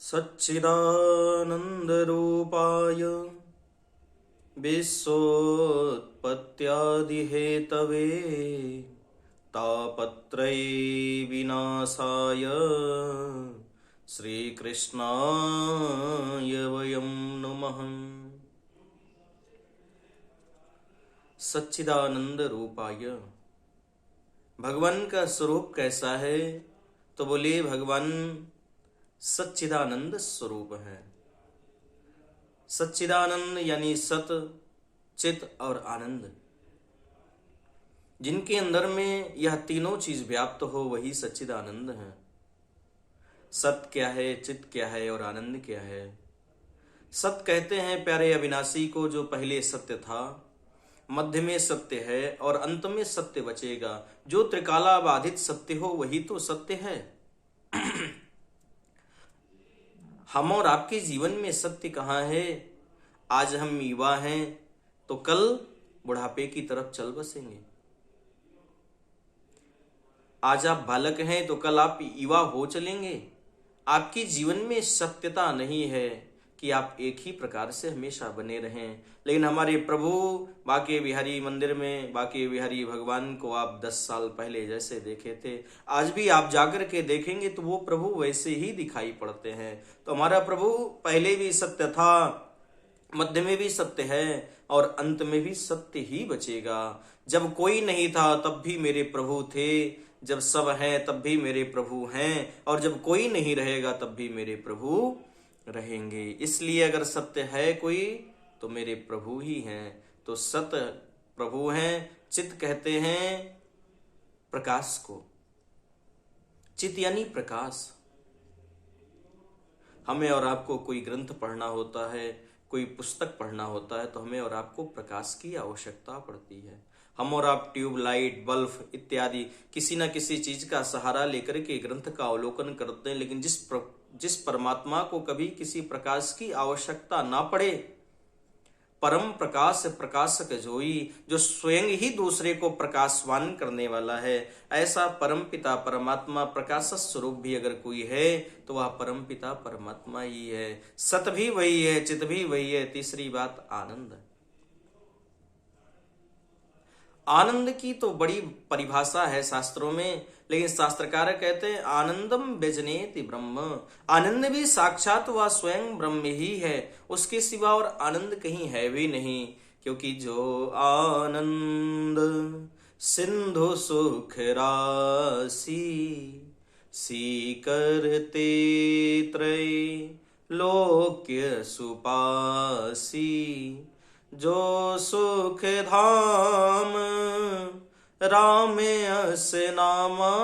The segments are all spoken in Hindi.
सच्चिदानन्दरूपाय विश्वोत्पत्त्यादिहेतवे तापत्रयविनाशाय श्रीकृष्णाय वयं नमः। सच्चिदानंद रूपाय, भगवान का स्वरूप कैसा है? तो बोले भगवान सच्चिदानंद स्वरूप है। सच्चिदानंद यानी सत, चित और आनंद, जिनके अंदर में यह तीनों चीज व्याप्त हो वही सच्चिदानंद है। सत क्या है, चित क्या है और आनंद क्या है? सत कहते हैं प्यारे अविनाशी को, जो पहले सत्य था, मध्य में सत्य है और अंत में सत्य बचेगा। जो त्रिकाला बाधित सत्य हो वही तो सत्य है। हम और आपके जीवन में सत्य कहाँ है? आज हम युवा हैं तो कल बुढ़ापे की तरफ चल बसेंगे। आज आप बालक हैं तो कल आप युवा हो चलेंगे। आपके जीवन में सत्यता नहीं है कि आप एक ही प्रकार से हमेशा बने रहें। लेकिन हमारे प्रभु बाके बिहारी मंदिर में बाके बिहारी भगवान को आप 10 साल पहले जैसे देखे थे, आज भी आप जाकर के देखेंगे तो वो प्रभु वैसे ही दिखाई पड़ते हैं। तो हमारा प्रभु पहले भी सत्य था, मध्य में भी सत्य है और अंत में भी सत्य ही बचेगा। जब कोई नहीं था तब भी मेरे प्रभु थे, जब सब हैं तब भी मेरे प्रभु हैं, और जब कोई नहीं रहेगा तब भी मेरे प्रभु रहेंगे। इसलिए अगर सत्य है कोई तो मेरे प्रभु ही हैं। तो सत प्रभु हैं। चित कहते हैं प्रकाश को। चित यानी प्रकाश। हमें और आपको कोई ग्रंथ पढ़ना होता है, कोई पुस्तक पढ़ना होता है तो हमें और आपको प्रकाश की आवश्यकता पड़ती है। हम और आप ट्यूबलाइट, बल्ब इत्यादि किसी न किसी चीज का सहारा लेकर के ग्रंथ का अवलोकन करते हैं, लेकिन जिस परमात्मा को कभी किसी प्रकाश की आवश्यकता ना पड़े, परम प्रकाश प्रकाशक जोई, जो स्वयं ही दूसरे को प्रकाशवान करने वाला है, ऐसा परम पिता परमात्मा प्रकाश स्वरूप भी अगर कोई है तो वह परम पिता परमात्मा ही है। सत भी वही है, चित भी वही है। तीसरी बात आनंद। आनंद की तो बड़ी परिभाषा है शास्त्रों में, लेकिन शास्त्रकार कहते हैं आनंदम व्यजनेति ब्रह्म। आनंद भी साक्षात वह स्वयं ब्रह्म ही है, उसके सिवा और आनंद कहीं है भी नहीं। क्योंकि जो आनंद सिंधु सुख राशि, सीकरते त्रय लोक्य सुपासी, जो सुख धाम राम यस नामा,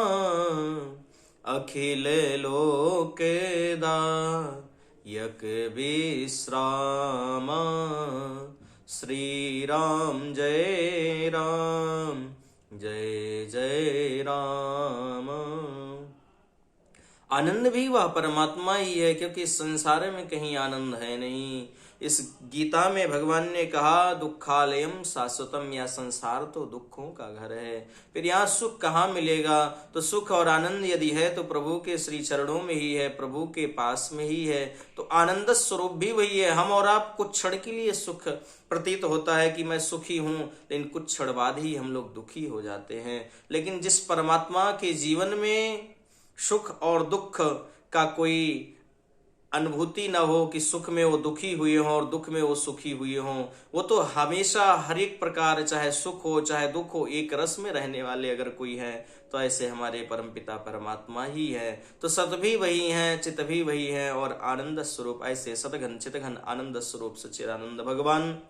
अखिल लोके दायक विश्रामा। श्री राम जय राम, जय जय राम। आनंद भी वह परमात्मा ही है, क्योंकि संसार में कहीं आनंद है नहीं। इस गीता में भगवान ने कहा दुखालयम शाश्वतम, या संसार तो दुखों का घर है। फिर यहाँ सुख कहाँ मिलेगा? तो सुख और आनंद यदि है तो प्रभु के श्री चरणों में ही है, प्रभु के पास में ही है। तो आनंद स्वरूप भी वही है। हम और आप कुछ क्षण के लिए सुख प्रतीत होता है कि मैं सुखी हूं, लेकिन कुछ क्षण बाद ही हम लोग दुखी हो जाते हैं। लेकिन जिस परमात्मा के जीवन में सुख और दुख का कोई अनुभूति न हो कि सुख में वो दुखी हुए हों और दुख में वो सुखी हुए हों, वो तो हमेशा हर एक प्रकार, चाहे सुख हो चाहे दुख हो, एक रस में रहने वाले अगर कोई है तो ऐसे हमारे परमपिता परमात्मा ही है। तो सत भी वही है, चित भी वही है और आनंद स्वरूप ऐसे सतघन चितघन आनंद स्वरूप सच्चिदानंद भगवान।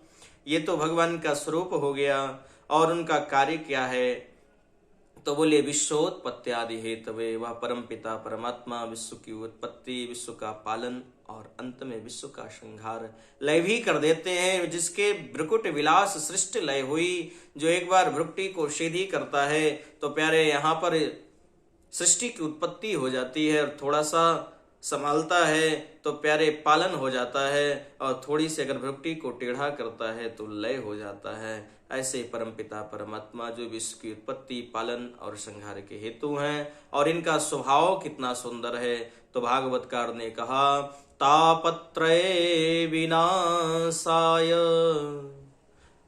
ये तो भगवान का स्वरूप हो गया। और उनका कार्य क्या है? तो बोले विश्वोत्पत्त्यादि हेतवे, वह परम पिता परमात्मा विश्व की उत्पत्ति, विश्व का पालन और अंत में विश्व का संहार, लय भी कर देते हैं। जिसके भ्रुकुट विलास सृष्टि लय हुई, जो एक बार भ्रुकुटी को सीधी करता है तो प्यारे यहाँ पर सृष्टि की उत्पत्ति हो जाती है। और थोड़ा सा संभालता है तो प्यारे पालन हो जाता है, और थोड़ी सी अगर भ्रुकुटी को टेढ़ा करता है तो लय हो जाता है। ऐसे परमपिता परमात्मा जो विश्व की उत्पत्ति, पालन और संहार के हेतु हैं, और इनका स्वभाव कितना सुंदर है। तो भागवतकार ने कहा तापत्रये विनाशाय,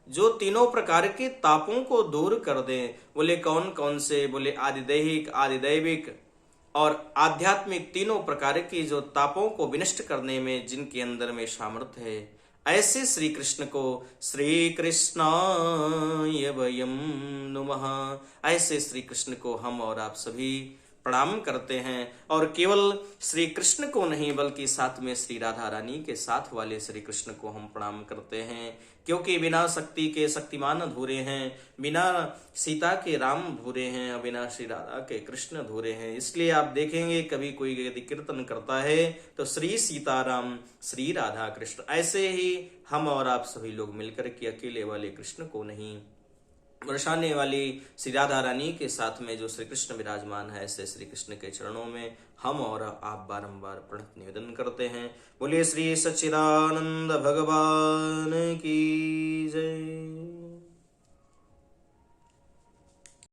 जो तीनों प्रकार के तापों को दूर कर दें। बोले कौन कौन से? बोले आदिदैहिक, आदिदैविक और आध्यात्मिक तीनों प्रकार की जो तापों को विनष्ट करने में जिनके अंदर में सामर्थ्य है, ऐसे श्री कृष्ण को श्री कृष्णाय वयम नुमः, ऐसे श्री कृष्ण को हम और आप सभी प्रणाम करते हैं। और केवल श्री कृष्ण को नहीं बल्कि साथ में श्री राधा रानी के साथ वाले श्री कृष्ण को हम प्रणाम करते हैं, क्योंकि बिना शक्ति के शक्तिमान अधूरे हैं, बिना सीता के राम अधूरे हैं, और बिना श्री राधा के कृष्ण अधूरे हैं। इसलिए आप देखेंगे कभी कोई यदि कीर्तन करता है तो श्री सीताराम, श्री राधा कृष्ण, ऐसे ही हम और आप सभी लोग मिलकर के अकेले वाले कृष्ण को नहीं, बरसाने वाली श्री राधा रानी के साथ में जो श्री कृष्ण विराजमान है, ऐसे श्री कृष्ण के चरणों में हम और आप बारंबार प्रणत निवेदन करते हैं। बोलिए श्री सच्चिदानंद भगवान की जय।